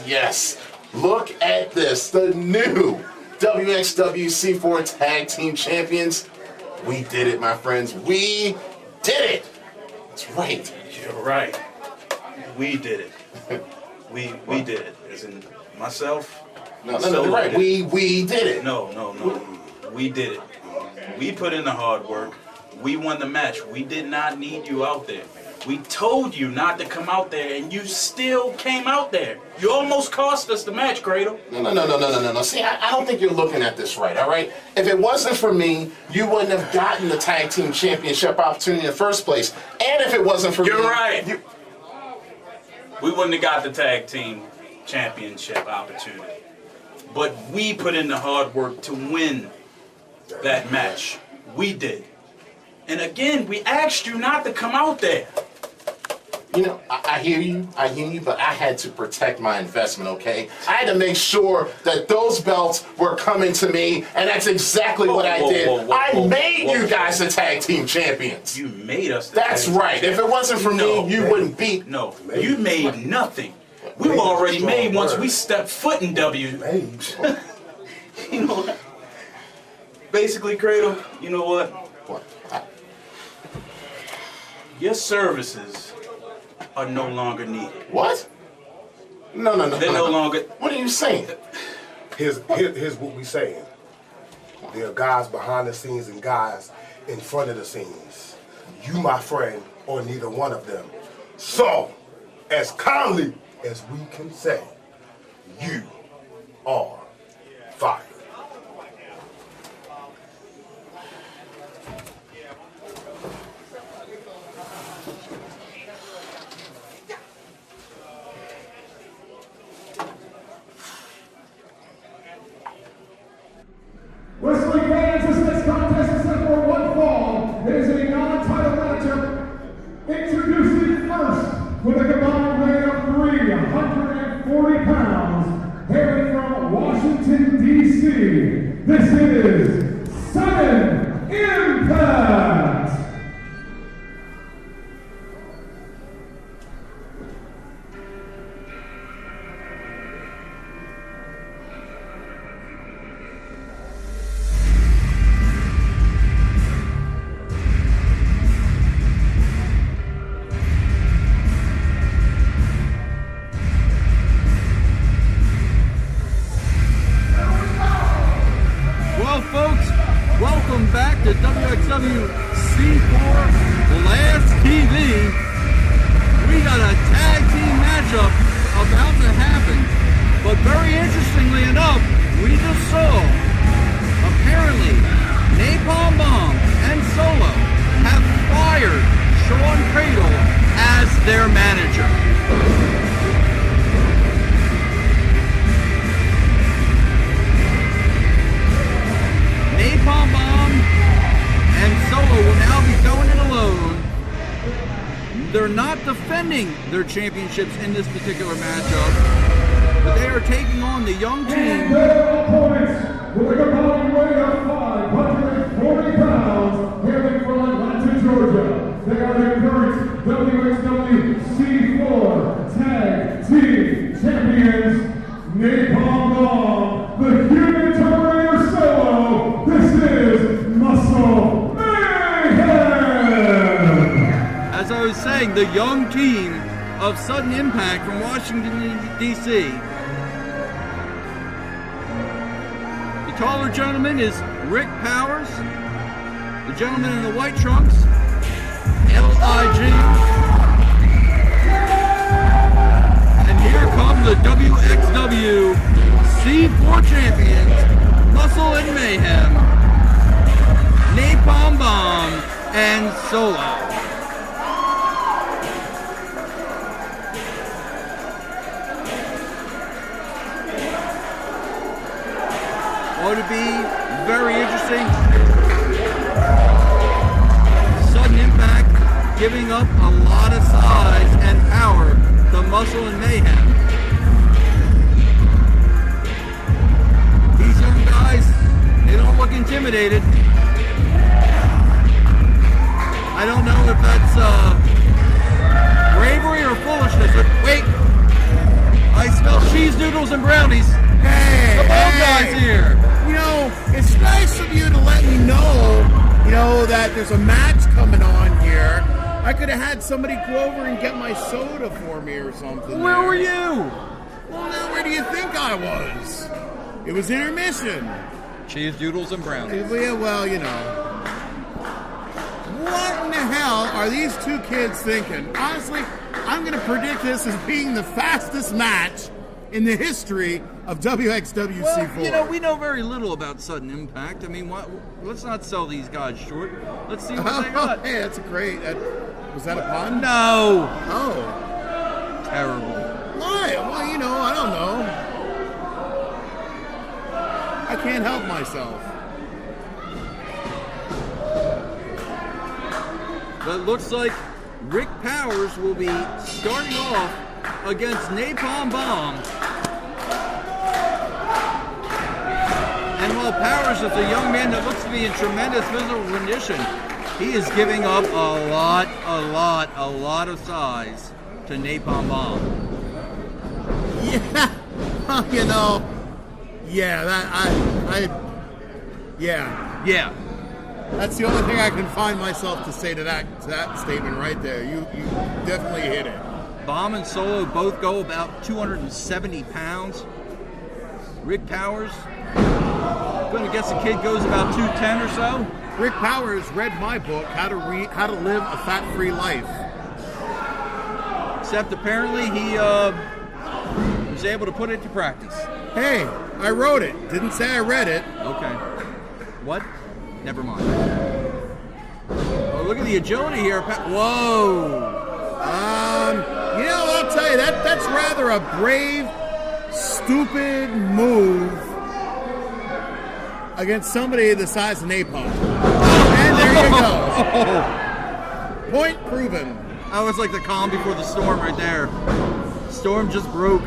Yes. Look at this. The new wxwc4 Tag Team Champions. We did it, my friends. We did it. That's right. You're right. We did it. We did it. As in myself. No, you're right. We did it. No. We did it. We put in the hard work. We won the match. We did not need you out there. We told you not to come out there, and you still came out there. You almost cost us the match, Cradle. No. See, I don't think you're looking at this right, all right? If it wasn't for me, you wouldn't have gotten the Tag Team Championship opportunity in the first place. And if it wasn't for me... You're right. We wouldn't have got the Tag Team Championship opportunity. But we put in the hard work to win that match. We did. And again, we asked you not to come out there. You know, I hear you, but I had to protect my investment, okay? I had to make sure that those belts were coming to me, and that's exactly what I did. I made you guys the Tag Team Champions. You made us the That's right. If it wasn't for me, you wouldn't beat. No, you made nothing. We were already made once we stepped foot in W. You know what? Basically, Cradle, you know what? What? Your services are no longer needed. What? No. They're no longer... What are you saying? Here's what we saying. There are guys behind the scenes and guys in front of the scenes. You, my friend, are neither one of them. So, as kindly as we can say, you are fired. Wrestling fans, this next contest is set for one fall. It is a non-title matchup. Introducing first, with a combined weight of 340 pounds, hailing from Washington, D.C., this is Sudden Impact! Welcome back to wxwc4 Last TV. We got a tag team matchup about to happen, but very interestingly enough, we just saw apparently Napalm Bomb and Solo have fired Sean Cradle as their manager. Napalm Bomb and Solo will now be going it alone. They're not defending their championships in this particular matchup, but they are taking on the young team. And their opponents, with a combined weight of 540 pounds, hailing from Atlanta, Georgia. They are the current wxwc4 Tag Team Champions, Napalm Bomb, the Human Terminator Solo. This is Muscle Mayhem! As I was saying, the young team of Sudden Impact from Washington, D.C. The taller gentleman is Rick Powers. The gentleman in the white trunks, L.I.G. And here come the wxwc4 champions, Muscle and Mayhem, Napalm Bomb, and Solo. Going to be very interesting. Sudden Impact giving up a lot of size and power to Muscle and Mayhem. These young guys, they don't look intimidated. I don't know if that's bravery or foolishness. Wait, cheese doodles and brownies. Hey, The bald guys here. You know, it's nice of you to let me know, that there's a match coming on here. I could have had somebody go over and get my soda for me or something. Where there. were you? Well, now where do you think I was? It was intermission. Cheese doodles and brownies. Yeah, well, What in the hell are these two kids thinking? Honestly, I'm going to predict this as being the fastest match in the history of wxwc4. Well, we know very little about Sudden Impact. I mean, let's not sell these guys short. Let's see what they got. Hey, that's a great. Was that a pun? No. Oh. Terrible. Why? Well, I don't know. I can't help myself. But it looks like Rick Powers will be starting off against Napalm Bomb. And while Powers is a young man that looks to be in tremendous physical condition, he is giving up a lot of size to Napalm Bomb. Yeah, Yeah. That's the only thing I can find myself to say to that statement right there. You definitely hit it. Bomb and Solo both go about 270 pounds. Rick Powers, going to guess the kid goes about 210 or so. Rick Powers read my book, How to Live a Fat-Free Life. Except apparently he was able to put it to practice. Hey, I wrote it. Didn't say I read it. Okay. What? Never mind. Oh, look at the agility here. Whoa. I'll tell you, that's rather a brave, stupid move against somebody the size of Napalm. And there you go. Point proven. I was like the calm before the storm right there. Storm just broke.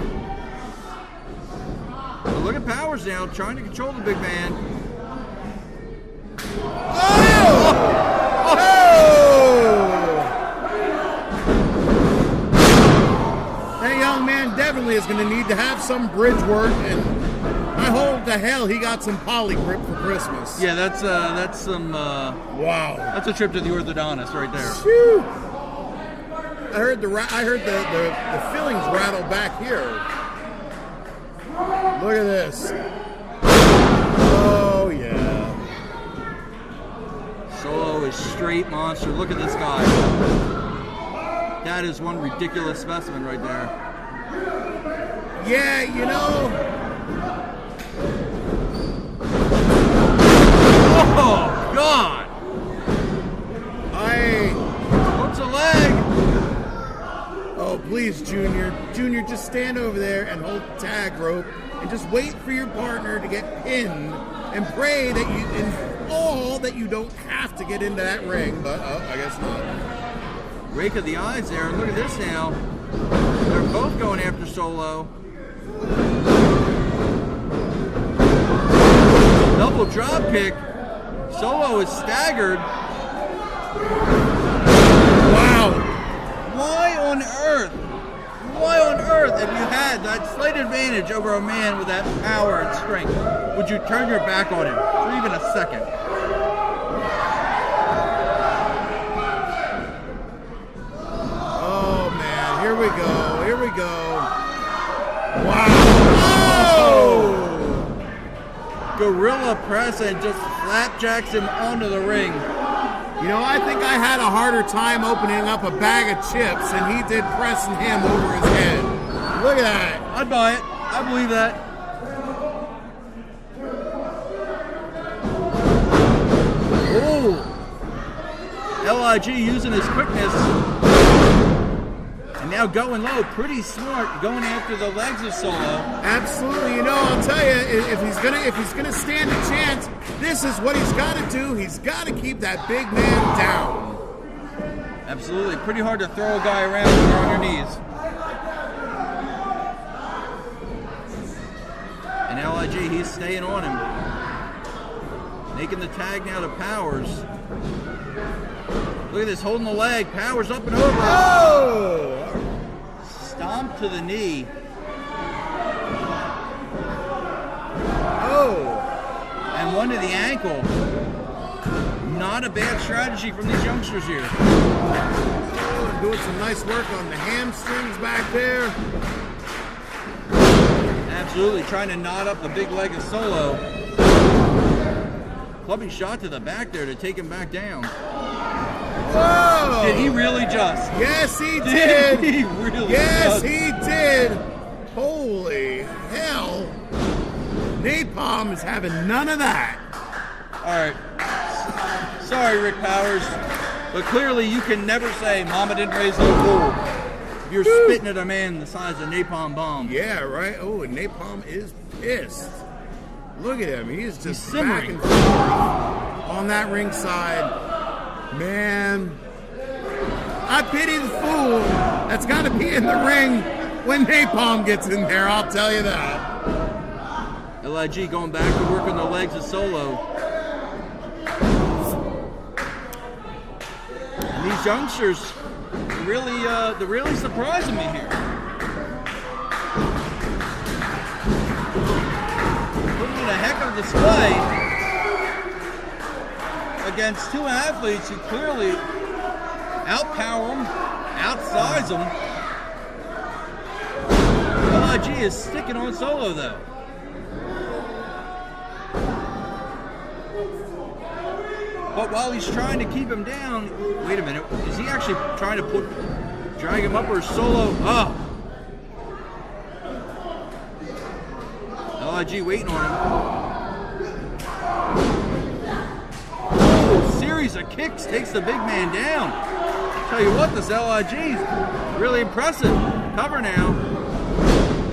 But look at Powers now, trying to control the big man. That young man definitely is going to need to have some bridge work, and I hope to hell he got some poly grip for Christmas. Yeah, that's some. Wow, that's a trip to the orthodontist right there. Phew. I heard the fillings rattle back here. Look at this. Oh yeah. Solo is straight monster. Look at this guy. That is one ridiculous specimen right there. Yeah, Oh, God! What's a leg? Oh, please, Junior. Junior, just stand over there and hold the tag rope and just wait for your partner to get pinned and pray that you don't have to get into that ring, but I guess not. Rake of the eyes there. Look at this now. They're both going after Solo. Double drop kick. Solo is staggered. Wow. Why on earth, if you had that slight advantage over a man with that power and strength, would you turn your back on him for even a second? Oh, man. Here we go. Wow. Oh! Gorilla press and just flapjacks him onto the ring. I think I had a harder time opening up a bag of chips than he did pressing him over his head. Look at that. I'd buy it. I believe that. Oh! LIG using his quickness. And now going low. Pretty smart going after the legs of Solo. Absolutely. I'll tell you, if he's gonna stand a chance, this is what he's got to do. He's got to keep that big man down. Absolutely. Pretty hard to throw a guy around when you're on your knees. And LIG, he's staying on him. Making the tag now to Powers. Look at this, holding the leg. Powers up and over. Oh! Stomp to the knee. Oh. And one to the ankle. Not a bad strategy from these youngsters here. Oh, doing some nice work on the hamstrings back there. Absolutely, trying to knot up the big leg of Solo. Clubbing shot to the back there to take him back down. Whoa! Did he really just? Yes, he did. Did he really Yes, just? he did. Holy hell. Napalm is having none of that. All right. Sorry, Rick Powers, but clearly you can never say Mama didn't raise no fool if you're spitting at a man the size of Napalm Bomb. Yeah, right. Oh, and Napalm is pissed. Look at him. He's just back simmering. and forth on that ringside. Man, I pity the fool that's got to be in the ring when Napalm gets in there, I'll tell you that. LIG going back to work on the legs of Solo. And these youngsters they're really surprising me here. Putting in a heck of a display against two athletes who clearly outpower them, outsize them. LIG is sticking on Solo though. But while he's trying to keep him down, wait a minute, is he actually trying to drag him up or Solo? Oh. LIG waiting on him. Oh, series of kicks takes the big man down. Tell you what, this LIG is really impressive. Cover now.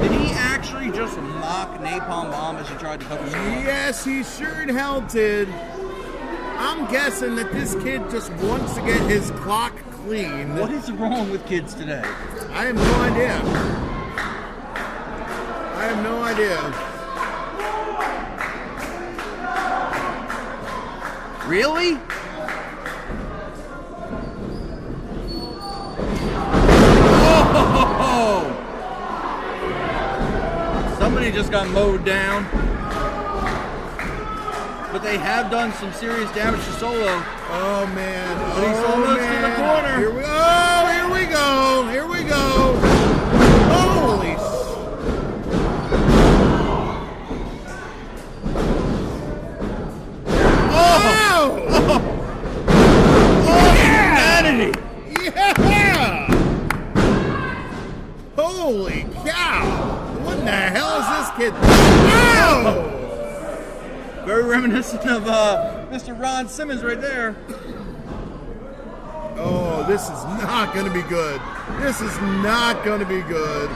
Did he actually just mock Napalm Bomb as he tried to cover him? Yes, he sure in hell did. I'm guessing that this kid just wants to get his clock clean. What is wrong with kids today? I have no idea. I have no idea. Really? Oh! Somebody just got mowed down. But they have done some serious damage to Solo. Oh man! But he's almost in the corner. Here we go! Here we go! Holy! Humanity! Yeah! Holy cow! What in the hell is this kid? Oh! Very reminiscent of Mr. Ron Simmons right there. Oh, this is not going to be good. This is not going to be good.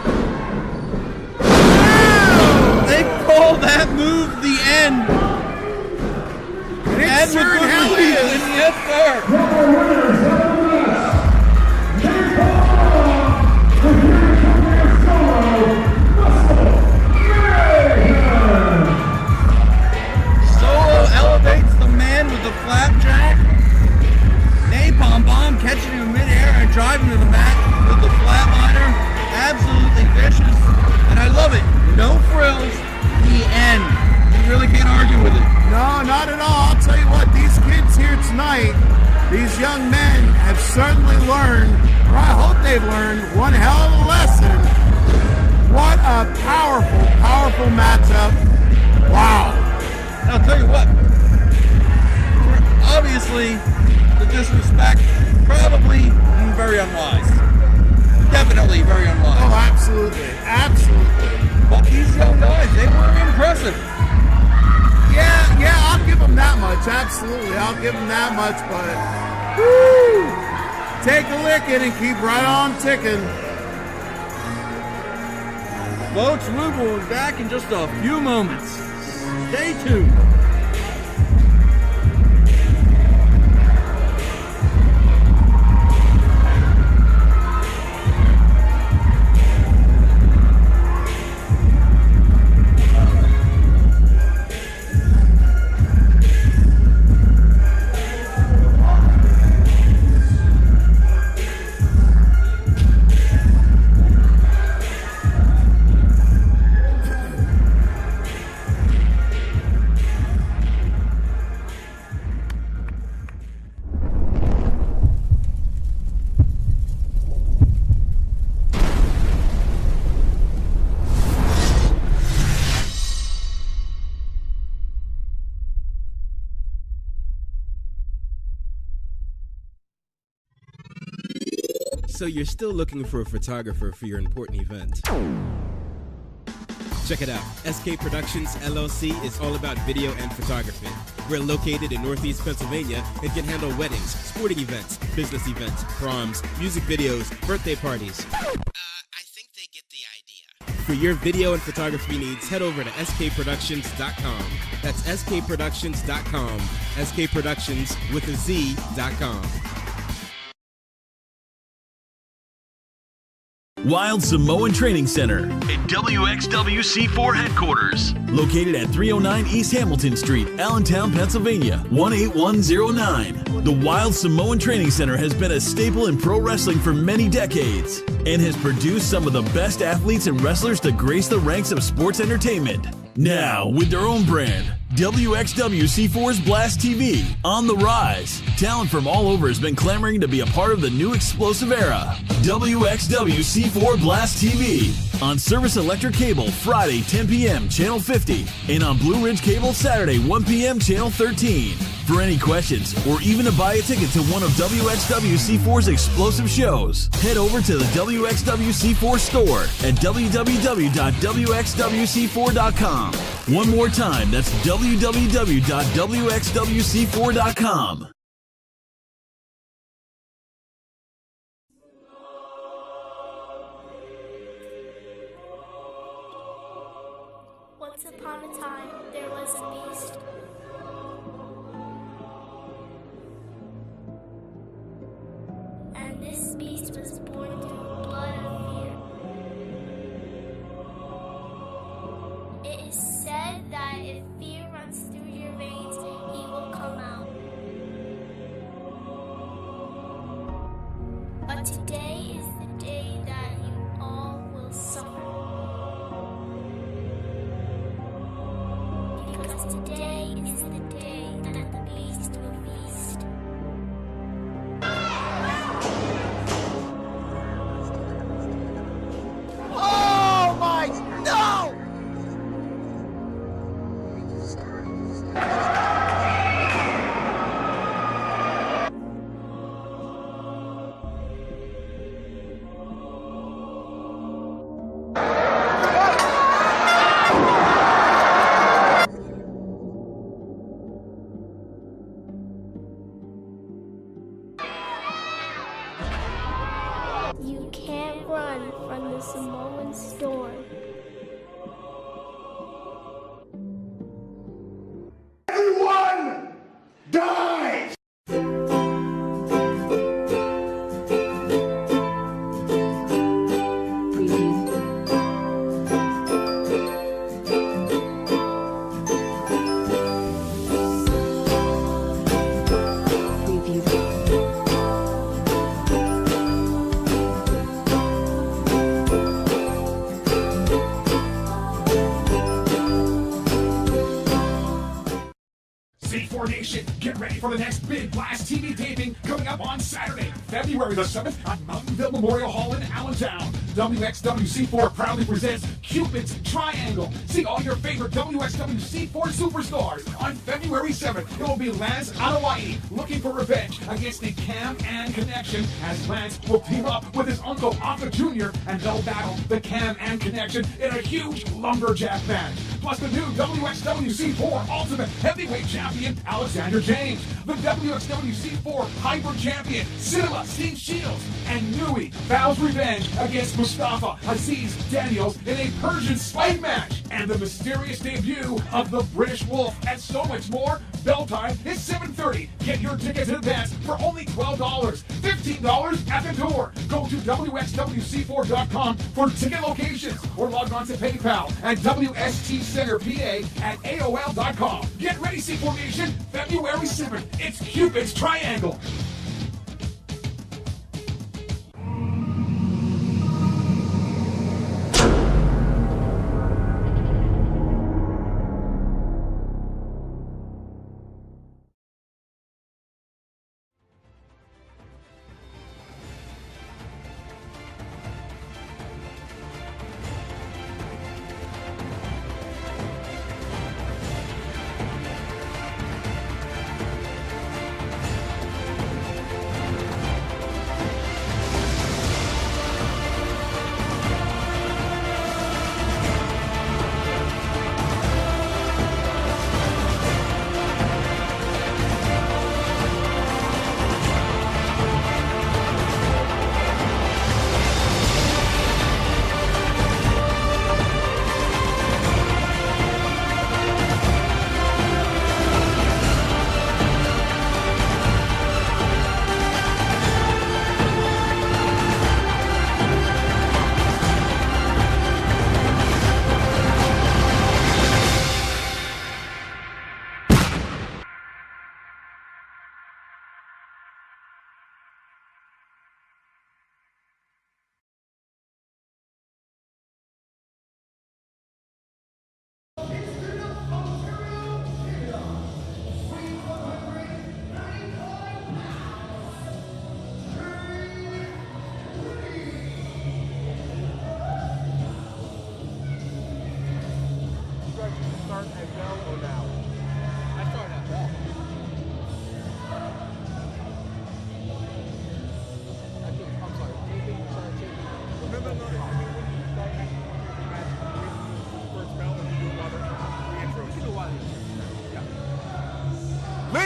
They call that move the end. And it And sure with good hell reason. is. Yes, sir. Solo elevates the man with the flapjack. Napalm Bomb catching him in midair and driving to the mat with the flatliner. Absolutely vicious. And I love it. No frills. The end. You really can't argue with it. No, not at all. I'll tell you what, these kids here tonight, these young men have certainly learned, or I hope they've learned, one hell of a lesson. What a powerful, powerful matchup. Wow. I'll tell you what. Obviously, the disrespect, probably very unwise. Definitely very unwise. Oh, absolutely. Absolutely. But these young guys, they were impressive. Yeah, I'll give them that much. Absolutely. I'll give them that much, but woo, take a licking and keep right on ticking. Folks, we will be back in just a few moments. Stay tuned. So you're still looking for a photographer for your important event. Check it out. SK Productions LLC is all about video and photography. We're located in Northeast Pennsylvania and can handle weddings, sporting events, business events, proms, music videos, birthday parties. I think they get the idea. For your video and photography needs, head over to skproductions.com. That's skproductions.com. SK Productions with a Z.com. Wild Samoan Training Center at wxwc4 headquarters, located at 309 East Hamilton Street, Allentown, Pennsylvania, 18109. The Wild Samoan Training Center has been a staple in pro wrestling for many decades and has produced some of the best athletes and wrestlers to grace the ranks of sports entertainment. Now, with their own brand, wxwc4's Blast TV, on the rise. Talent from all over has been clamoring to be a part of the new explosive era. wxwc4 Blast TV, on Service Electric Cable, Friday, 10 p.m., Channel 50, and on Blue Ridge Cable, Saturday, 1 p.m., Channel 13. For any questions, or even to buy a ticket to one of wxwc4's explosive shows, head over to the wxwc4 store at www.wxwc4.com. One more time, that's www.wxwc4.com. Once upon a time, there was a beast. And this beast was born through blood of fear. It is said that if fear runs through your veins, he will come out. But today is the day that you all will suffer. Because today is the day that the beast will feast. Oh my, no! You can't run from the Samoan storm. Everyone dies! C4 Nation, get ready for the next big Blast TV taping coming up on Saturday, February the 7th at Mountainville Memorial Hall in Allentown. WXWC4 proudly presents Cupid's Triangle. See all your favorite WXWC4 superstars on February 7th. It will be Lance Anoa'i looking for revenge against the Cam and Connection, as Lance will team up with his uncle Aka Jr. and they'll battle the Cam and Connection in a huge lumberjack match. Plus the new WXWC4 Ultimate Heavyweight Champion Alexander James, the WXWC4 Hyper Champion Cinema Steve Shields, and Nui vows revenge against Mustafa Aziz Daniels in a Persian spike match, and the mysterious debut of the British Wolf, and so much more. Bell time is 7:30. Get your tickets in advance for only $12, $15 at the door. Go to wxwc4.com for ticket locations or log on to PayPal at WSTCenterPA@AOL.com. Get ready, C4 Nation, February 7th. It's Cupid's Triangle.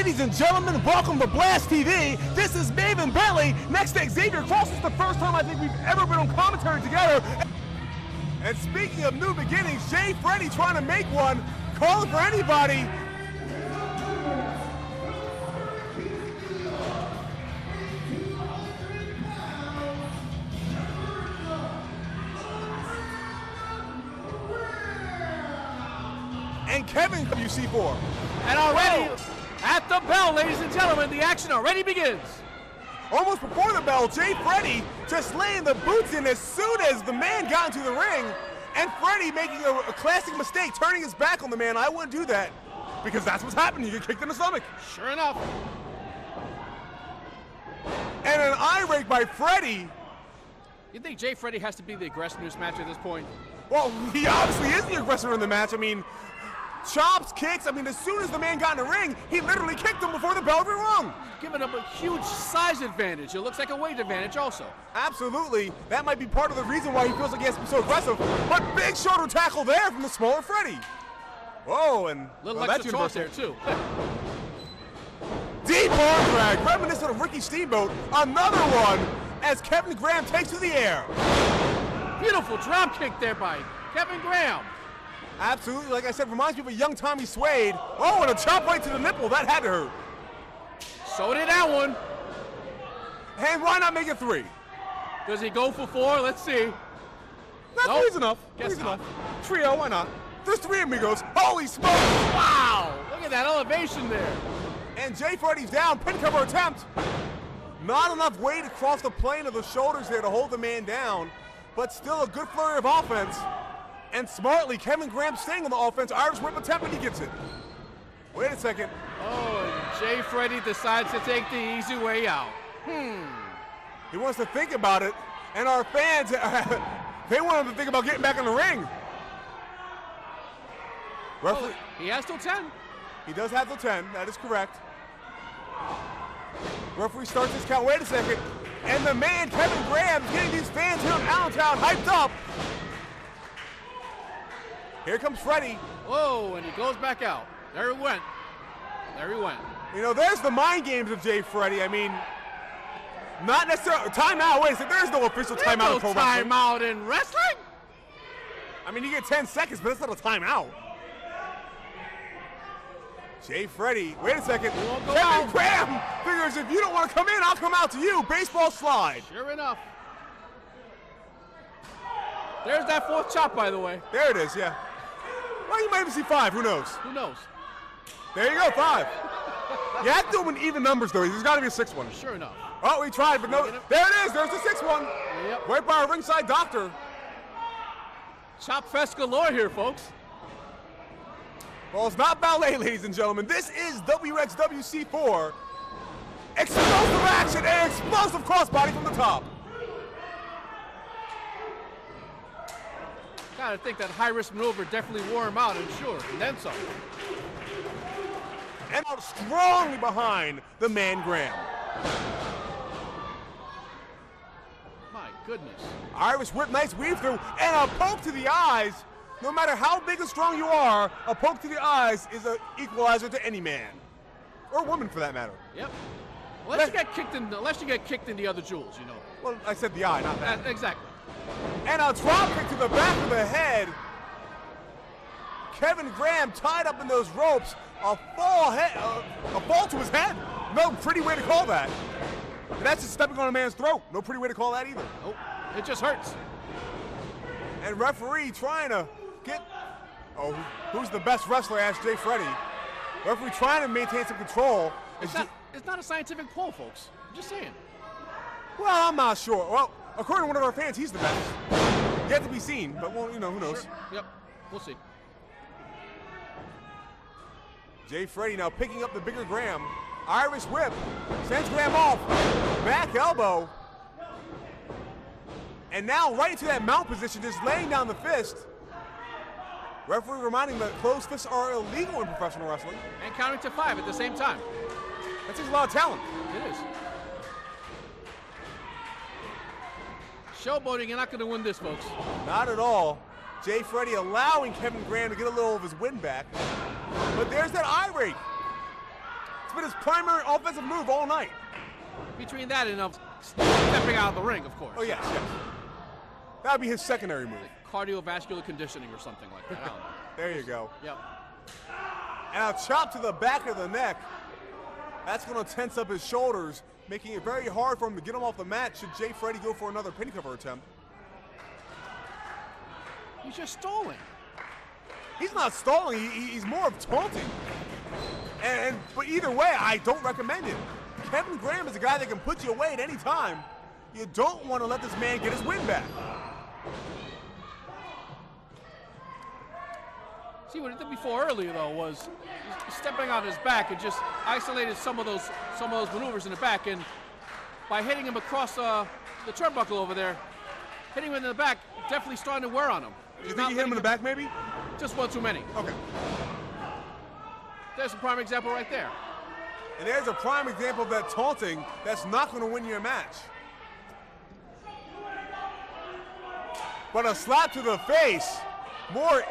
Ladies and gentlemen, welcome to Blast TV. This is Maven Bentley next to Xavier Cross. It's the first time I think we've ever been on commentary together. And speaking of new beginnings, Jay Freddy trying to make one, calling for anybody. And Kevin wxwc4. And already at the bell, ladies and gentlemen, the action already begins. Almost before the bell, Jay Freddy just laying the boots in as soon as the man got into the ring. And Freddy making a classic mistake, turning his back on the man. I wouldn't do that because that's what's happening. You get kicked in the stomach. Sure enough. And an eye rake by Freddy. You think Jay Freddy has to be the aggressor in this match at this point? Well, he obviously is the aggressor in the match. I mean, chops, kicks. I mean, as soon as the man got in the ring, he literally kicked him before the bell ever rung. Giving him a huge size advantage. It looks like a weight advantage also. Absolutely. That might be part of the reason why he feels like he has to be so aggressive. But big shoulder tackle there from the smaller Freddy. Whoa, and little extra toss there too. Deep arm drag, reminiscent of Ricky Steamboat. Another one as Kevin Graham takes to the air. Beautiful drop kick there by Kevin Graham. Absolutely, like I said, reminds me of a young Tommy Suede. Oh, and a chop right to the nipple. That had to hurt. So did that one. And why not make it 3? Does he go for 4? Let's see. That's nope. Three's enough. Guess Three's not. enough. Trio, why not? There's 3 amigos. Holy smokes! Wow! Look at that elevation there. And Jay Freddy's down. Pin cover attempt. Not enough weight across the plane of the shoulders there to hold the man down, but still a good flurry of offense. And smartly, Kevin Graham staying on the offense. Irish whip attempt, and he gets it. Wait a second. Oh, and Jay Freddy decides to take the easy way out. He wants to think about it, and our fans, they want him to think about getting back in the ring. Well, he has till 10. He does have till 10, that is correct. Referee starts his count. Wait a second. And the man, Kevin Graham, is getting these fans here in Allentown hyped up. Here comes Freddy. Whoa, and he goes back out. There he went. There he went. You know, there's the mind games of Jay Freddy. I mean, not necessarily timeout. Wait a second, there's no official timeout in pro wrestling. Timeout in wrestling? I mean, you get 10 seconds, but it's not a timeout. Jay Freddy, wait a second. Kevin Graham figures if you don't want to come in, I'll come out to you. Baseball slide. Sure enough. There's that 4th chop, by the way. There it is, yeah. Well, you might even see 5, who knows? Who knows? There you go, 5. You have to do them in even numbers, though. There's got to be a 6th one. Sure enough. Oh, we tried, but no. There it is. There's the 6th one. Yep. Right by our ringside doctor. Chop fest galore here, folks. Well, it's not ballet, ladies and gentlemen. This is wxwc4. Explosive action and explosive crossbody from the top. Gotta think that high-risk maneuver definitely wore him out, I'm sure, and then some. And out strongly behind the man Graham. My goodness. Irish whip, nice weave through, and a poke to the eyes. No matter how big and strong you are, a poke to the eyes is an equalizer to any man. Or woman, for that matter. Yep. Unless you get kicked in the other jewels, you know. Well, I said the eye, not that. Exactly. And a drop kick to the back of the head. Kevin Graham tied up in those ropes. A fall to his head. No pretty way to call that. And that's just stepping on a man's throat. No pretty way to call that either. Nope. It just hurts. And referee trying to get, who's the best wrestler? Asked Jay Freddy. Referee trying to maintain some control. It's not a scientific poll, folks. I'm just saying. Well, I'm not sure. Well, according to one of our fans, he's the best. Yet to be seen, but well, you know, who knows? Sure. Yep, we'll see. Jay Freddy now picking up the bigger Graham. Irish whip, sends Graham off. Back elbow. And now right into that mount position, just laying down the fist. Referee reminding that closed fists are illegal in professional wrestling. And counting to 5 at the same time. That takes a lot of talent. It is. Showboating, you're not going to win this, folks. Not at all. Jay Freddy allowing Kevin Graham to get a little of his win back. But there's that eye rake. It's been his primary offensive move all night. Between that and stepping out of the ring, of course. Oh, yes. That would be his secondary move. Cardiovascular conditioning or something like that. I don't know. There you go. Yep. And a chop to the back of the neck. That's going to tense up his shoulders, making it very hard for him to get him off the mat should Jay Freddy go for another pin cover attempt. He's just stalling. He's not stalling. He's more of taunting. But either way, I don't recommend it. Kevin Graham is a guy that can put you away at any time. You don't want to let this man get his win back. See, what he did before earlier, though, was stepping on his back and just isolated some of those maneuvers in the back. And by hitting him across the turnbuckle over there, hitting him in the back, definitely starting to wear on him. Do you think he hit him in the back, maybe? Just one too many. Okay. There's a prime example right there. And there's a prime example of that taunting that's not going to win you a match. But a slap to the face, more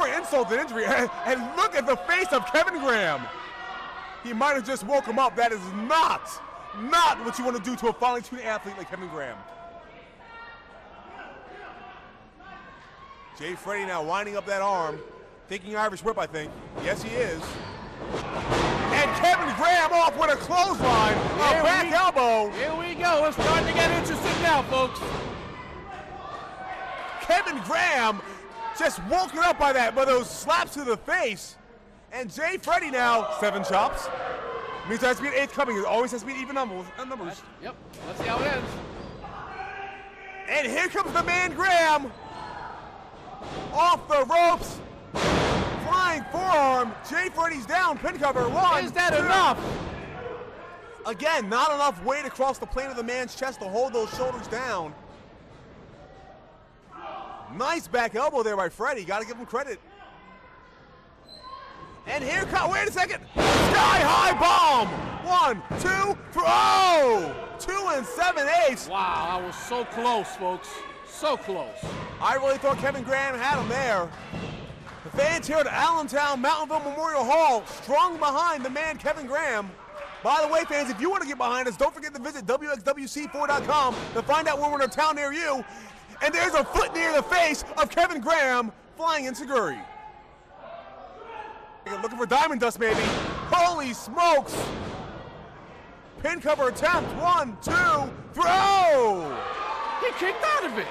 insult than injury. And look at the face of Kevin Graham. He might have just woke him up. That is not what you want to do to a finely tuned athlete like Kevin Graham. Jay Freddy now winding up that arm, thinking Irish whip, I think. Yes, he is. And Kevin Graham off with a clothesline, a back elbow. Here we go. It's starting to get interesting now, folks. Kevin Graham just woken up by those slaps to the face. And Jay Freddy now, 7 chops. Means there has to be an 8th coming. It always has to be even numbers. Yep. Let's see how it ends. And here comes the man Graham. Off the ropes. Flying forearm. Jay Freddy's down. Pin cover. 1. Is that enough? Again, not enough weight across the plane of the man's chest to hold those shoulders down. Nice back elbow there by Freddy. Got to give him credit. And here comes, wait a second. Sky high bomb. 1, 2, 3. Oh! 2 7/8. Wow, that was so close, folks. So close. I really thought Kevin Graham had him there. The fans here at Allentown Mountainville Memorial Hall, strong behind the man Kevin Graham. By the way, fans, if you want to get behind us, don't forget to visit wxwc4.com to find out when we're in a town near you. And there's a foot near the face of Kevin Graham flying Enziguri. Looking for diamond dust, maybe. Holy smokes! Pin cover attempt. 1, 2, throw! He kicked out of it.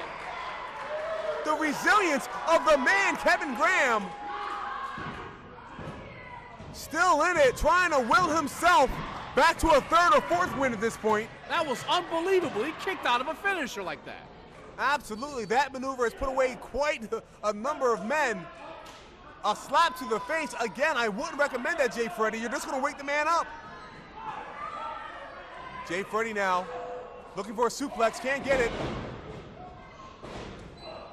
The resilience of the man, Kevin Graham. Still in it, trying to will himself back to a 3rd or 4th win at this point. That was unbelievable. He kicked out of a finisher like that. Absolutely, that maneuver has put away quite a number of men. A slap to the face, again, I wouldn't recommend that, Jay Freddy. You're just gonna wake the man up. Jay Freddy now, looking for a suplex, can't get it.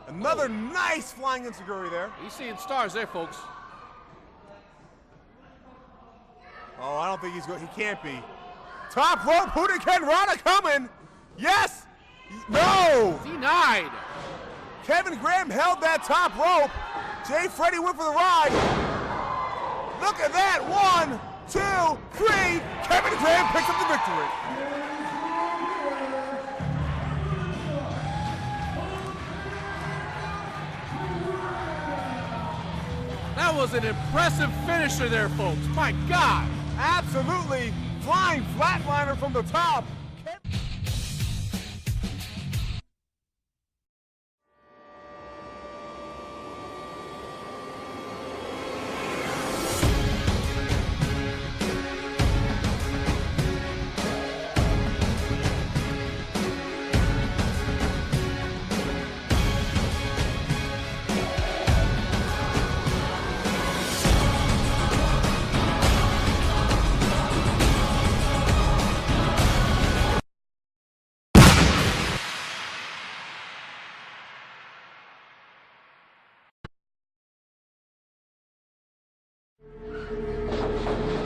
Another nice flying enziguri there. He's seeing stars there, folks. Oh, I don't think he's good, he can't be. Top rope, Hurricane Rana coming. Yes, no. Denied. Kevin Graham held that top rope. Jay Freddy went for the ride. Look at that. 1, 2, 3. Kevin Graham picks up the victory. That was an impressive finisher there, folks. My God. Absolutely. Flying flatliner from the top.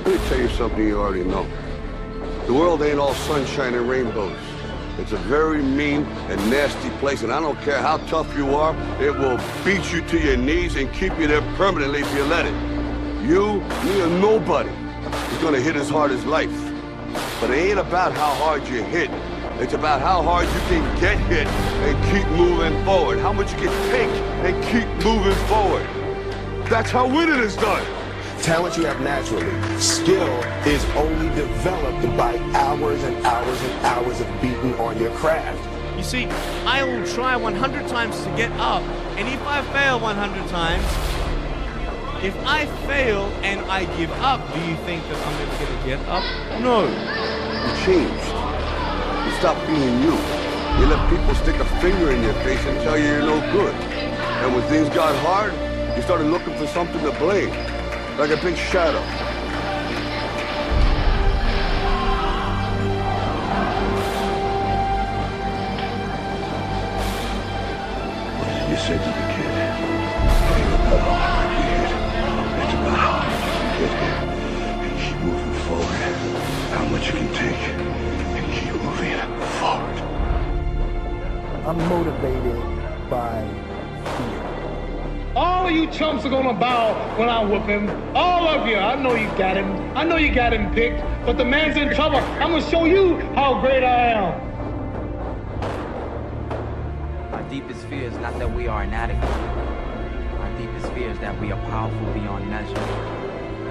Let me tell you something you already know. The world ain't all sunshine and rainbows. It's a very mean and nasty place, and I don't care how tough you are, it will beat you to your knees and keep you there permanently if you let it. You, me, or nobody is gonna hit as hard as life. But it ain't about how hard you hit. It's about how hard you can get hit and keep moving forward. How much you can take and keep moving forward. That's how winning is done. Talent you have naturally. Skill is only developed by hours and hours and hours of beating on your craft. You see, I will try 100 times to get up, and if I fail 100 times, if I fail and I give up, do you think that I'm never going to get up? No. You changed. You stopped being you. You let people stick a finger in your face and tell you you're no good. And when things got hard, you started looking for something to blame. Like a big shadow. You said to the kid, it ain't about how hard you hit. It's about how hard you get here and keep moving forward. How much you can take and keep moving forward. I'm motivated by fear. All of you chumps are gonna bow when I whoop him. All of you. I know you got him. I know you got him picked. But the man's in trouble. I'm gonna show you how great I am. Our deepest fear is not that we are inadequate. Our deepest fear is that we are powerful beyond measure.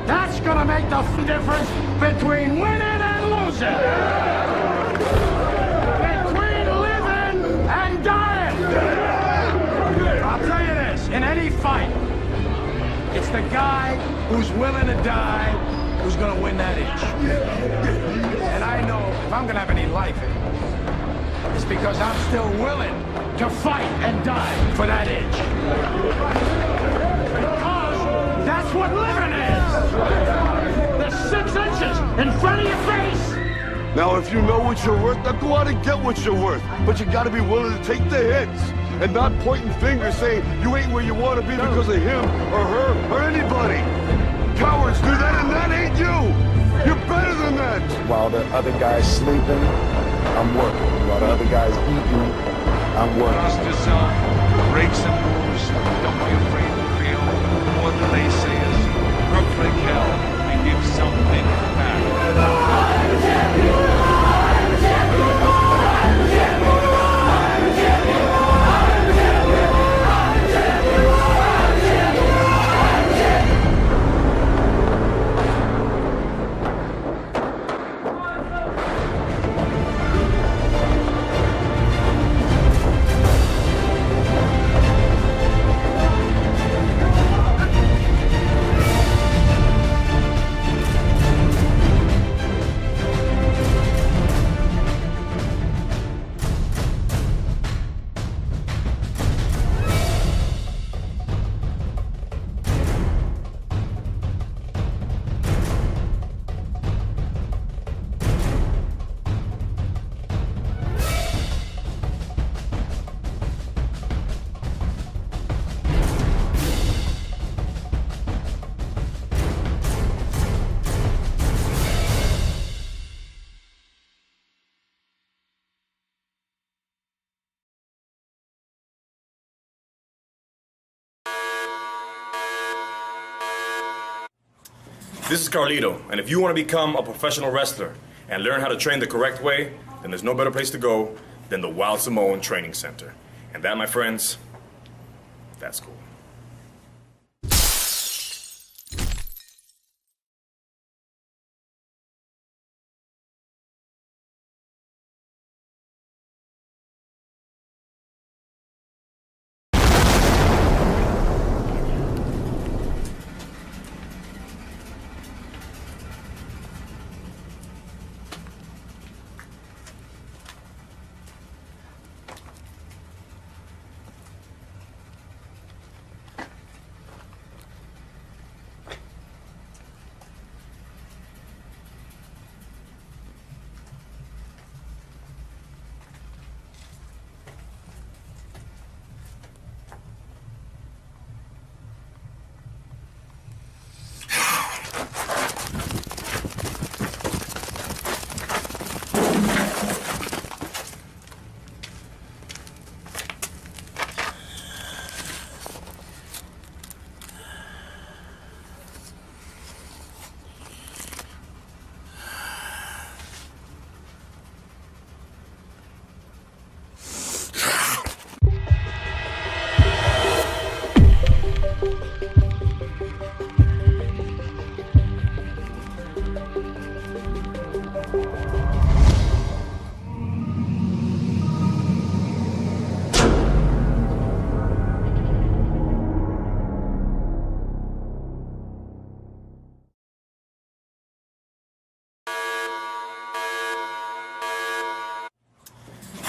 That's gonna make the difference between winning and losing. Between living and dying. I'll tell you this, in any fight, it's the guy who's willing to die who's gonna win that itch. And I know if I'm gonna have any life in it, it's because I'm still willing to fight and die for that itch. Because that's what living is. The 6 inches in front of your face. Now, if you know what you're worth, now go out and get what you're worth. But you gotta be willing to take the hits and not pointing fingers saying you ain't where you want to be because of him or her or anybody. Cowards do that and that ain't you. You're better than that. While the other guy's sleeping, I'm working. While the other guy's eating, I'm working. Trust yourself, breaks and moves, don't be afraid to feel more than they say is perfect hell and give something back. This is Carlito, and if you want to become a professional wrestler and learn how to train the correct way, then there's no better place to go than the Wild Samoan Training Center. And that, my friends, that's cool.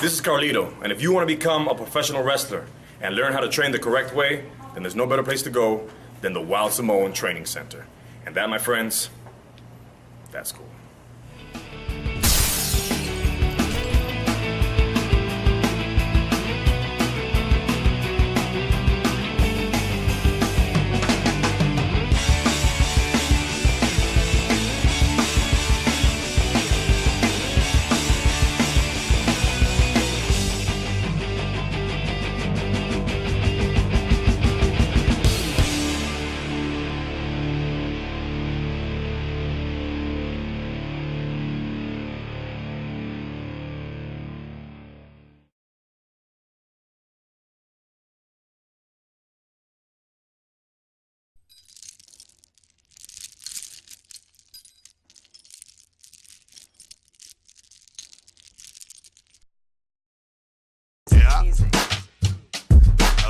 This is Carlito, and if you want to become a professional wrestler and learn how to train the correct way, then there's no better place to go than the Wild Samoan Training Center. And that, my friends, that's cool.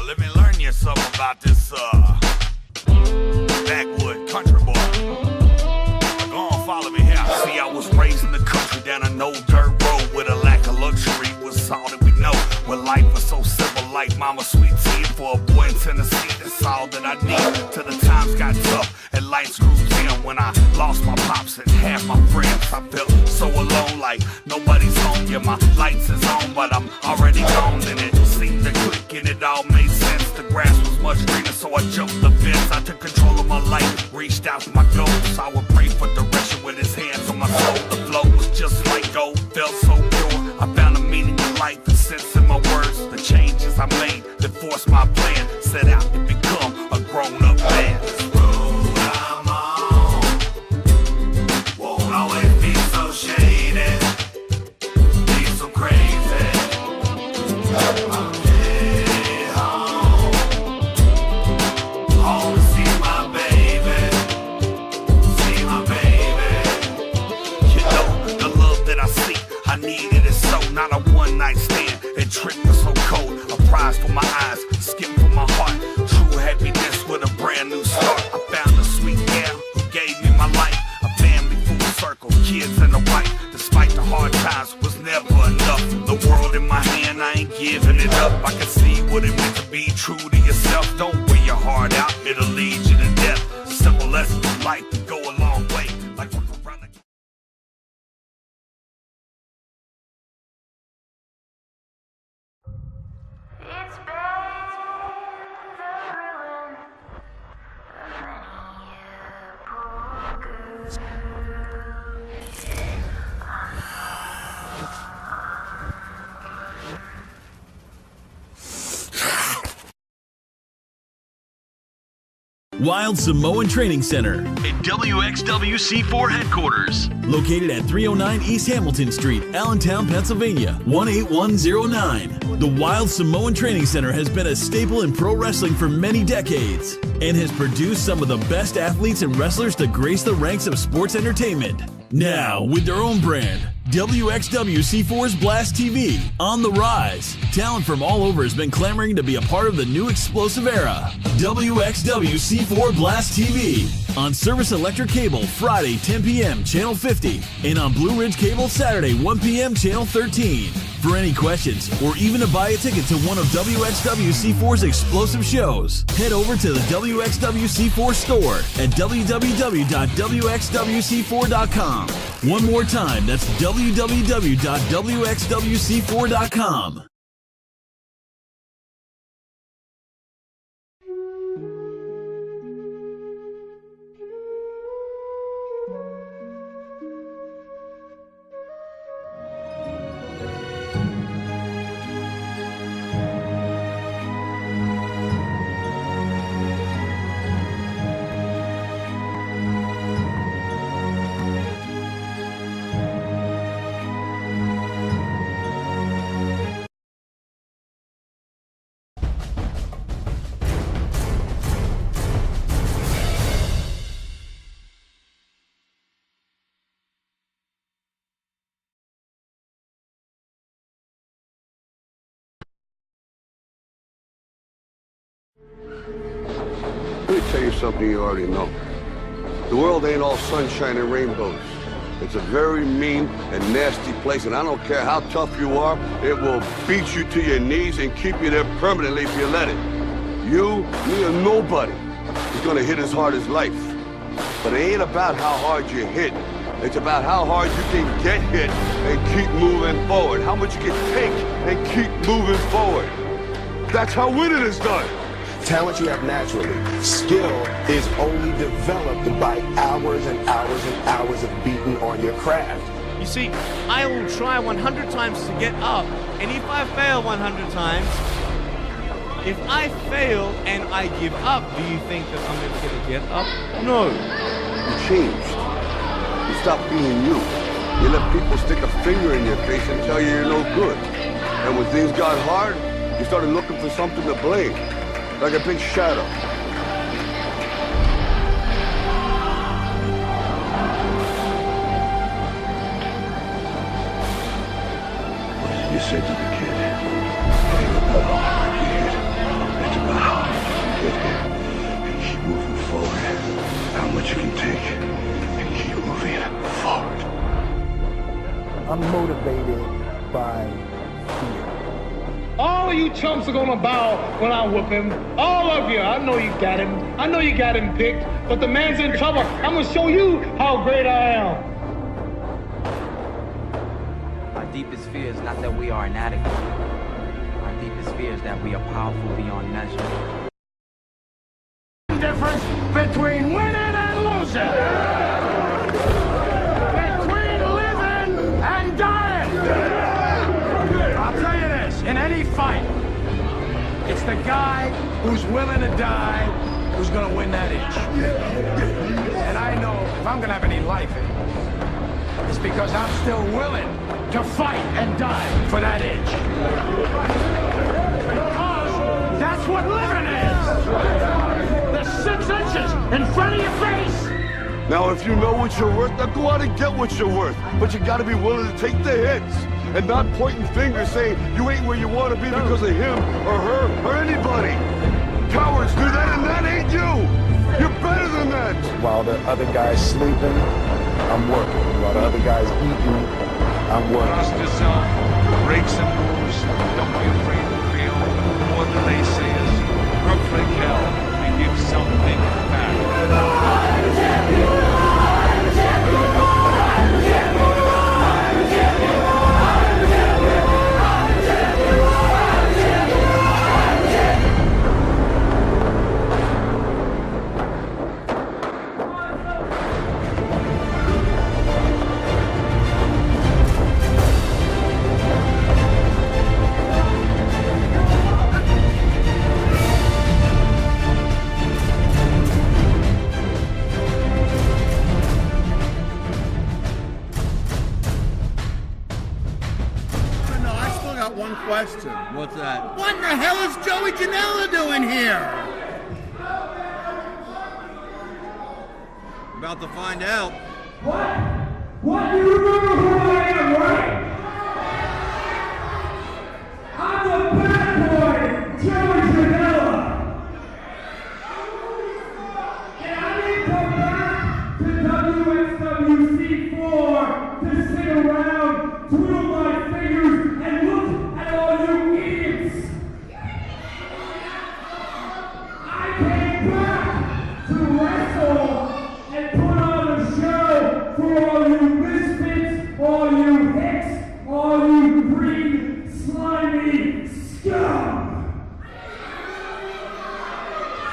Let me learn you something about this backwood country boy. Go on, follow me here. See, I was raised in the country down an old dirt road with a lack of luxury was all that we know. Where life was so simple, like mama sweet tea. For a boy in Tennessee, that's all that I need. Till the times got tough and life screwed in. When I lost my pops and half my friends, I felt so alone, like nobody's home. Yeah, my lights is on, but I'm already gone. And it seemed to click and it all made sense. The grass was much greener, so I jumped the fence. I took control of my life, reached out to my goals. I would pray for direction with his hands on my soul. The flow was just like gold, felt so pure. I found a meaning in life and sense in my words. The changes I made that forced my plan, set out to become a grown-up man. This road I'm on won't always be so shady, be so crazy. I'm headed home, home to see my baby, see my baby. You know, the love that I seek, I needed it so, not a one-night stand. That trick was so cold, a prize for my eyes, skip for my heart. True happiness with a brand new start. I found a sweet gal who gave me my life, a family full circle, kids and a wife. Despite the hard times, was never enough. The world in my hand, I ain't giving it up. I can see what it meant to be true to yourself. Don't wear your heart out, it'll lead you to death. Simple lessons of life that go a long way. Like around the It's been the ruin of many a poor girl. Wild Samoan Training Center at wxwc4 headquarters. Located at 309 East Hamilton Street, Allentown, Pennsylvania, 18109. The Wild Samoan Training Center has been a staple in pro wrestling for many decades and has produced some of the best athletes and wrestlers to grace the ranks of sports entertainment. Now, with their own brand, wxwc4's Blast TV, on the rise. Talent from all over has been clamoring to be a part of the new explosive era. wxwc4 Blast TV. On Service Electric Cable, Friday, 10 p.m., Channel 50. And on Blue Ridge Cable, Saturday, 1 p.m., Channel 13. For any questions, or even to buy a ticket to one of wxwc4's explosive shows, head over to the wxwc4 store at www.wxwc4.com. One more time, that's www.wxwc4.com. Let me tell you something you already know. The world ain't all sunshine and rainbows. It's a very mean and nasty place, and I don't care how tough you are, it will beat you to your knees and keep you there permanently if you let it. You, me, or nobody is gonna hit as hard as life. But it ain't about how hard you hit. It's about how hard you can get hit and keep moving forward. How much you can take and keep moving forward. That's how winning is done. Talent you have naturally. Skill is only developed by hours and hours and hours of beating on your craft. You see, I will try 100 times to get up, and if I fail 100 times, if I fail and I give up, do you think that I'm ever going to get up? No. You changed. You stopped being you. You let people stick a finger in your face and tell you you're no good. And when things got hard, you started looking for something to blame. Like a big shadow. What did you say to the kid? It ain't about how hard you hit. It's about how hard you get hit and keep moving forward. How much you can take and keep moving forward. I'm motivated by fear. All of you chumps are gonna bow when I whoop him. All of you. I know you got him. I know you got him picked, but the man's in trouble. I'm gonna show you how great I am. Our deepest fear is not that we are inadequate. Our deepest fear is that we are powerful beyond measure. Difference between winning and losing. Between living and dying. I'll tell you this, in any fight, it's the guy who's willing to die who's gonna win that itch. And I know if I'm gonna have any life in it, it's because I'm still willing to fight and die for that itch. Because that's what living is. The 6 inches in front of your face. Now, if you know what you're worth, now go out and get what you're worth. But you gotta be willing to take the hits and not pointing fingers saying you ain't where you want to be because of him or her or anybody. Cowards do that, and that ain't you. You're better than that. While the other guy's sleeping, I'm working. While the other guy's eating, I'm working. Trust yourself, breaks and moves, don't be afraid to fail. More than they say is perfect hell and give something back. One question. What's that? What the hell is Joey Janela doing here? About to find out. What? You remember who I am, right? I'm the bad boy, Joey Janella. And I didn't come back to wxwc4 to sit around, twiddle my fingers, and look at all you idiots. I came back to wrestle and put on a show for all you misfits, all you hicks, all you green, slimy scum.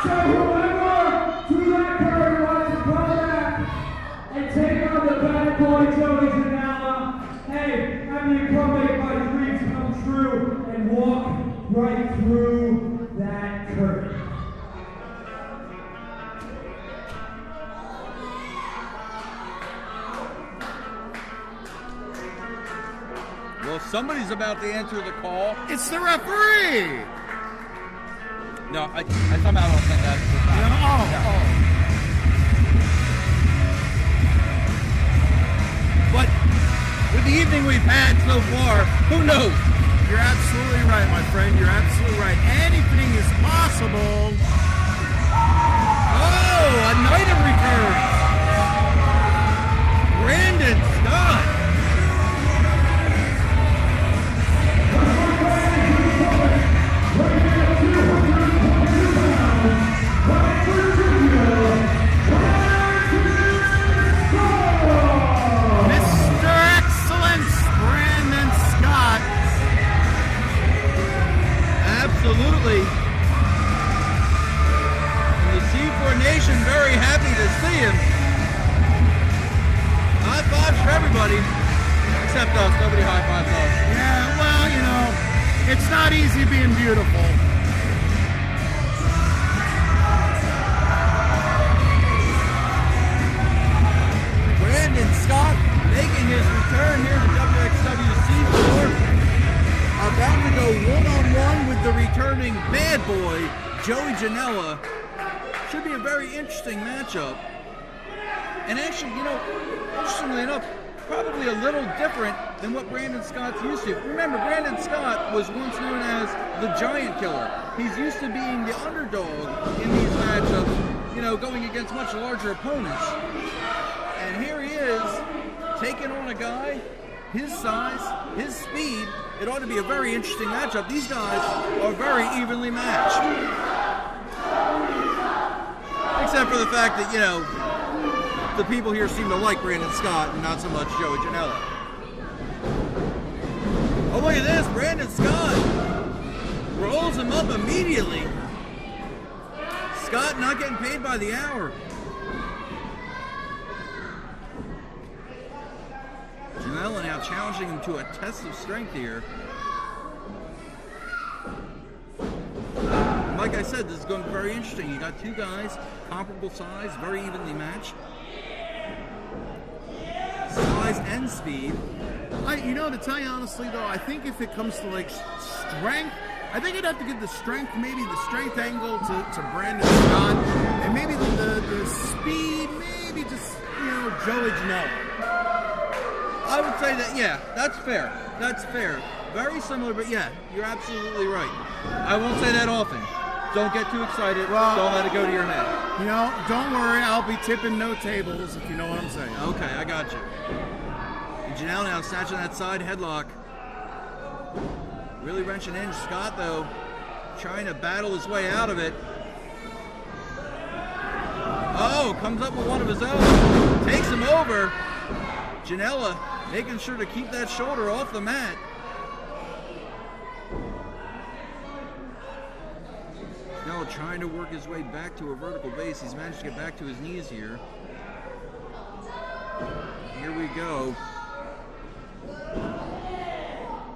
So whoever threw that curve wants to come back and take on the bad boy Joey Janella, hey, I mean, come make my dreams come true and walk right through that curtain. Well, somebody's about to answer the call. It's the referee. No, I somehow don't think that's the time. But with the evening we've had so far, who knows? You're absolutely right, my friend. You're absolutely right. Anything is possible. Oh, a night of returns. Brandon Scott. Mr. Excellence, Brandon Scott. Absolutely. And the C4 Nation very happy to see him. High fives for everybody, except us. Nobody high fives us. Yeah, well, you know, it's not easy being beautiful. Brandon Scott making his return here to wxwc4. About to go one-on-one with the returning bad boy, Joey Janela. Should be a very interesting matchup. And actually, you know, interestingly enough, probably a little different than what Brandon Scott's used to. Remember, Brandon Scott was once known as the Giant Killer. He's used to being the underdog in these matchups, you know, going against much larger opponents. And here he is, taking on a guy, his size, his speed. It ought to be a very interesting matchup. These guys are very evenly matched. Except for the fact that, you know, the people here seem to like Brandon Scott and not so much Joey Janela. Oh, look at this. Brandon Scott rolls him up immediately. Scott not getting paid by the hour. Janela now challenging him to a test of strength here. And like I said, this is going to be very interesting. You got two guys, comparable size, very evenly matched. Size and speed. You know, to tell you honestly, though, I think if it comes to, like, strength, I think I'd have to give the strength, maybe the strength angle to Brandon Scott, and maybe the speed, maybe just, you know, Joey Janela. I would say that, yeah, that's fair. That's fair. Very similar, but yeah, you're absolutely right. I won't say that often. Don't get too excited. Well, don't let it go to your head. You know, don't worry. I'll be tipping no tables, if you know what I'm saying. Okay, I got you. And Janelle now snatching that side headlock. Really wrenching in. Scott, though, trying to battle his way out of it. Oh, comes up with one of his own. Takes him over. Janela making sure to keep that shoulder off the mat. Janela trying to work his way back to a vertical base. He's managed to get back to his knees here. Here we go.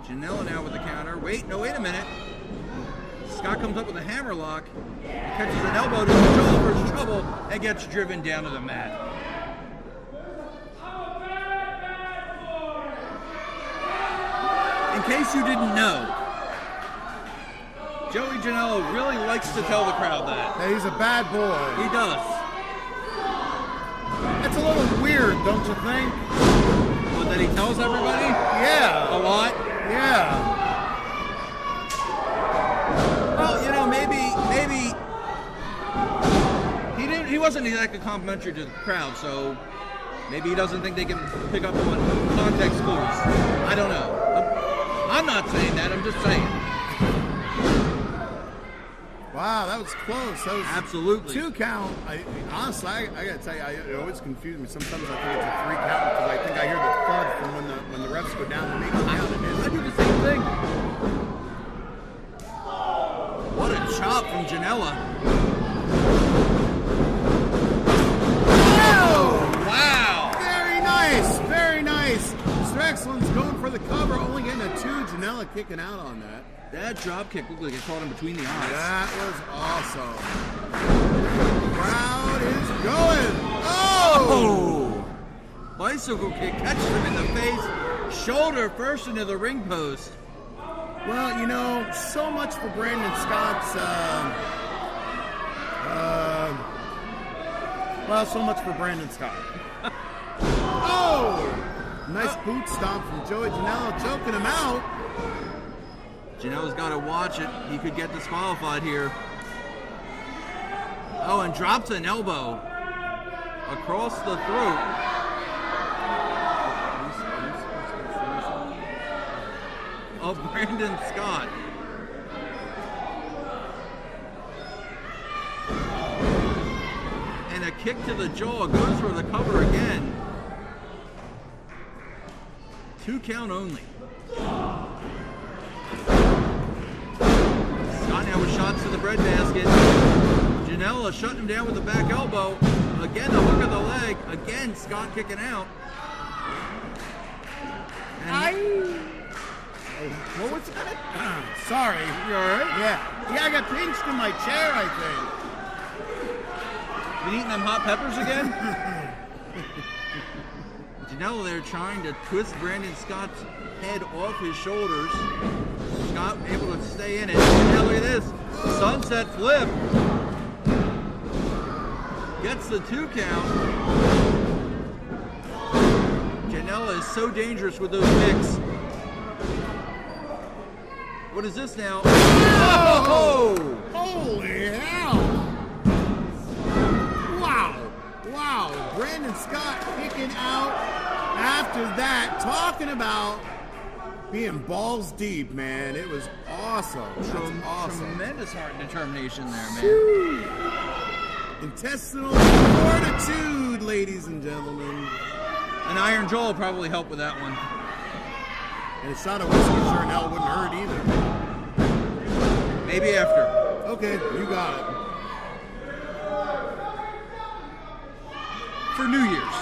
Janela now with the counter. Wait a minute. Scott comes up with a hammerlock. He catches an elbow to control for his trouble and gets driven down to the mat. In case you didn't know, Joey Janela really likes to tell the crowd that. Hey, he's a bad boy. He does. That's a little weird, don't you think? What, that he tells everybody? Yeah. A lot? Yeah. Well, you know, maybe he wasn't exactly complimentary to the crowd, so maybe he doesn't think they can pick up on context clues. I don't know. I'm not saying that, I'm just saying. Wow, that was close. That was absolutely 2 count. Honestly, I gotta tell you, it always confuses me. Sometimes I think it's a 3 count because I think I hear the thud from when the refs go down to make the count. I do the same thing. What a chop from Janela. Oh! Wow! Very nice, very nice. Mr. Excellence going for the cover, only getting a 2. Janela kicking out on that. That drop kick looked like it caught him between the eyes. That was awesome. Crowd is going. Oh! Bicycle kick catches him in the face. Shoulder first into the ring post. Well, you know, so much for Brandon Scott's, so much for Brandon Scott. Oh! Nice boot stomp from Joey Janela, choking him out. Janela's got to watch it. He could get disqualified here. Oh, and drops an elbow across the throat. of Brandon Scott. And a kick to the jaw, goes for the cover again. 2 count only. Scott now with shots to the breadbasket. Janella shutting him down with the back elbow. Again, the hook of the leg. Again, Scott kicking out. What was that? Sorry. You alright? Yeah, I got pinched in my chair, I think. Been eating them hot peppers again? Janella there trying to twist Brandon Scott's head off his shoulders. Scott able to stay in it. And now look at this. Sunset flip. Gets the 2 count. Janella is so dangerous with those kicks. What is this now? Oh! Holy hell! Wow, Brandon Scott kicking out after that, talking about being balls deep, man. It was awesome. That's awesome. Tremendous heart and determination there, man. Whew. Intestinal fortitude, ladies and gentlemen. An iron jaw will probably help with that one. And a shot of whiskey sure in hell wouldn't hurt either. Maybe after. Okay, you got it. For New Year's.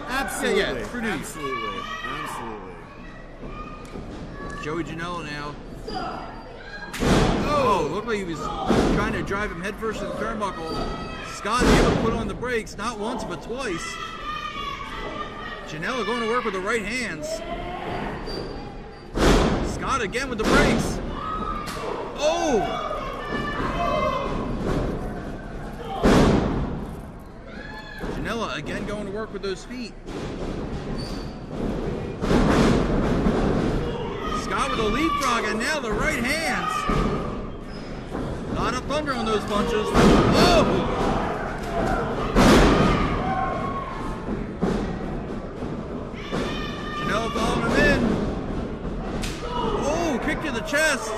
Absolutely. Yeah, for New Year's. Absolutely. Joey Janela now. Oh, looked like he was trying to drive him headfirst to the turnbuckle. Scott able to put on the brakes, not once but twice. Janela going to work with the right hands. Scott again with the brakes. Oh! Janela again going to work with those feet. Scott with a leapfrog, and now the right hands. Not a thunder on those punches. Oh! Janela following him in. Oh, kick to the chest.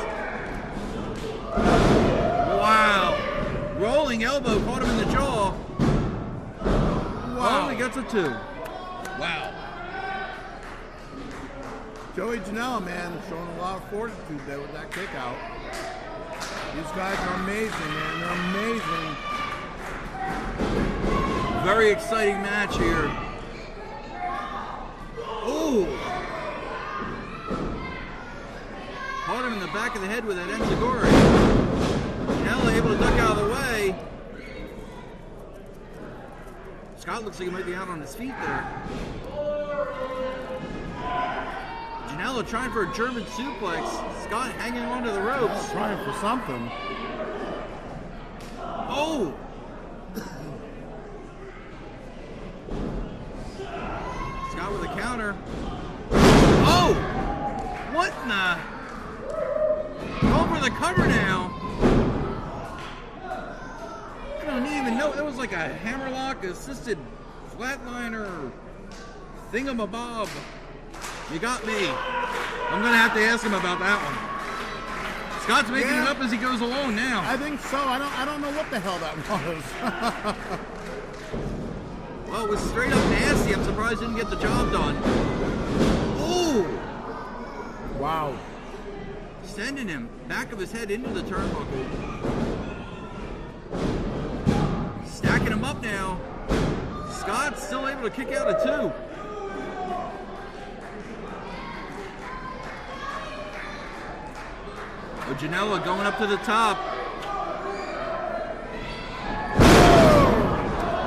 Wow. Rolling elbow caught him in the jaw. Wow. Only gets a 2. Wow. Joey Janela, man, showing a lot of fortitude there with that kick out. These guys are amazing, man. They're amazing. Very exciting match here. Ooh. Caught him in the back of the head with that enziguri. Janela able to duck out of the way. Scott looks like he might be out on his feet there. Janela trying for a German suplex. Scott hanging onto the ropes. Trying for something. Oh! Scott with a counter. Oh! What in the? Going for the cover now. I don't even know. That was like a hammerlock assisted flatliner thingamabob. You got me. I'm going to have to ask him about that one. Scott's making it up as he goes along now. I think so. I don't know what the hell that was. Well, it was straight up nasty. I'm surprised he didn't get the job done. Ooh! Wow. Sending him back of his head into the turnbuckle. Stacking him up now. Scott's still able to kick out a 2. Janela going up to the top.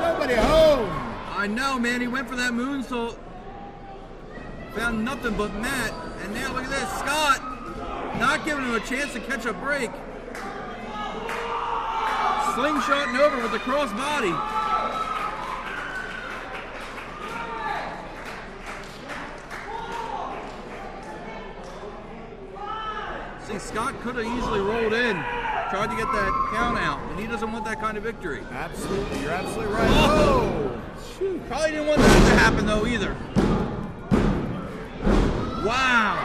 Nobody home. I know, man. He went for that moonsault. Found nothing but mat. And now look at this. Scott not giving him a chance to catch a break. Slingshotting over with the crossbody. See, Scott could have easily rolled in, tried to get that count out, and he doesn't want that kind of victory. Absolutely, you're absolutely right. Oh! Shoot. Probably didn't want that to happen though either. Wow!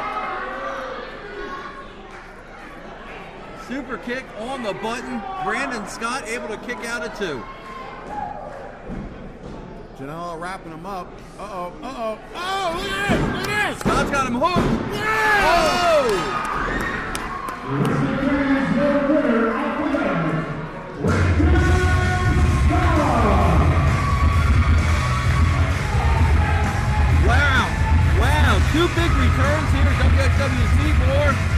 Super kick on the button. Brandon Scott able to kick out at 2. Janela wrapping him up. Uh-oh, uh-oh. Oh, look at this, look at this. Scott's got him hooked. Yeah! Oh! Wow, 2 big returns here at wxwc4.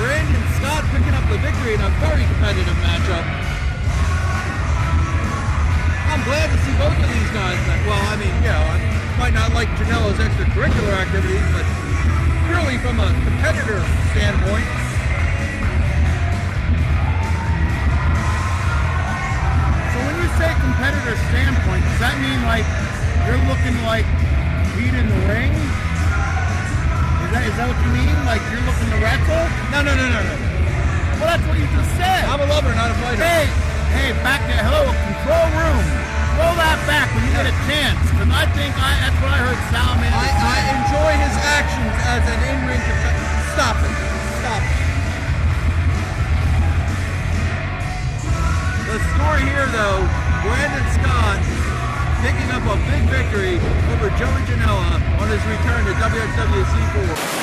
Brandon Scott picking up the victory in a very competitive matchup. I'm glad to see both of these guys. Well, I mean, I might not like Janella's extracurricular activities, but purely from a competitor standpoint. So when you say competitor standpoint, does that mean like you're looking like beat in the ring? Is that what you mean? Like you're looking to wrestle? No. Well, that's what you just said. I'm a lover, not a fighter. Hey, back there. Hello, control room. Roll that back when you get a chance. Because I think that's what I heard Salman. I enjoy his actions as an in-ring competitor. Stop it. The story here, though, Brandon Scott picking up a big victory over Joey Janela on his return to wxwc4.